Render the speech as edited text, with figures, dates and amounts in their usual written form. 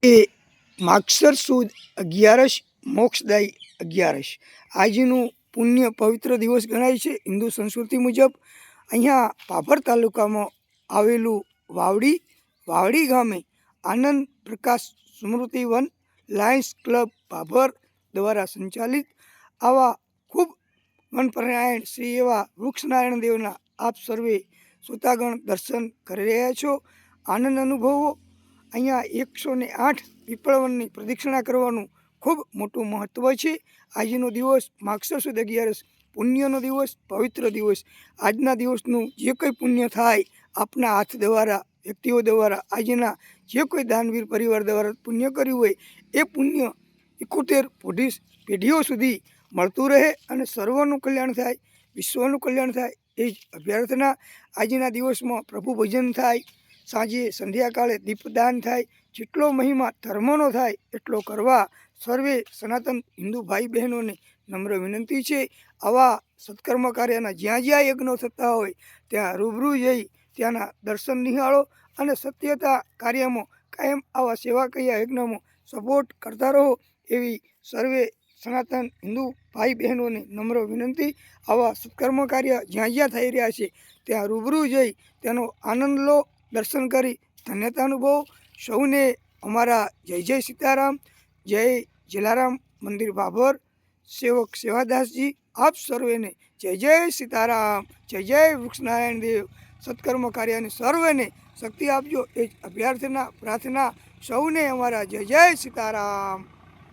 એ માગસર સુદ 11 મોક્ષદાયી 11 આજનું પુણ્ય પવિત્ર દિવસ ગણાય છે. હિન્દુ સંસ્કૃતિ મુજબ અહીંયા પાભર તાલુકામાં આવેલું વાવડી ગામે આનંદ પ્રકાશ સ્મૃતિ વન લાયન્સ ક્લબ પાભર દ્વારા સંચાલિત આવા ખૂબ વનપરાયણ શ્રી એવા વૃક્ષનારાયણ દેવના આપ સર્વે શ્રોતાગણ દર્શન કરી રહ્યા છો. આનંદ અનુભવો. અહીંયા 108 પીપળવનની પ્રદક્ષિણા કરવાનું ખૂબ મોટું મહત્ત્વ છે. આજનો દિવસ માગસર સુદ 11 પુણ્યનો દિવસ, પવિત્ર દિવસ. આજના દિવસનું જે કંઈ પુણ્ય થાય આપના હાથ દ્વારા, વ્યક્તિઓ દ્વારા, આજના જે કોઈ દાનવીર પરિવાર દ્વારા પુણ્ય કર્યું હોય એ પુણ્ય 71 પેઢીઓ સુધી મળતું રહે અને સર્વનું કલ્યાણ થાય, વિશ્વનું કલ્યાણ થાય એ જ અભ્યર્થના. આજના દિવસમાં પ્રભુ ભજન થાય, સાંજે સંધ્યાકાળે દીપદાન થાય. જેટલો મહિમા ધર્મનો થાય એટલો કરવા સર્વે સનાતન હિન્દુ ભાઈ બહેનોને નમ્ર વિનંતી છે. આવા સત્કર્મ કાર્યના જ્યાં જ્યાં યજ્ઞો થતા હોય ત્યાં રૂબરૂ જઈ ત્યાંના દર્શન નિહાળો અને સત્યતા કાર્યમાં કાયમ આવા સેવાકીય યજ્ઞમાં સપોર્ટ કરતા રહો એવી સર્વે સનાતન હિન્દુ ભાઈ બહેનોને નમ્ર વિનંતી. આવા સત્કર્મ કાર્ય જ્યાં જ્યાં થઈ રહ્યા છે ત્યાં રૂબરૂ જઈ તેનો આનંદ લો, દર્શન કરી ધન્યતા અનુભવો. સૌને અમારા જય જય સીતારામ, જય જલારામ મંદિર ભાભર, સેવક સેવાદાસજી, આપ સર્વેને જય જય સીતારામ, જય જય વૃક્ષનારાયણ દેવ. સત્કર્મ કાર્યને સર્વેને શક્તિ આપજો એ જ અભ્યર્થના પ્રાર્થના. સૌને અમારા જય જય સીતારામ.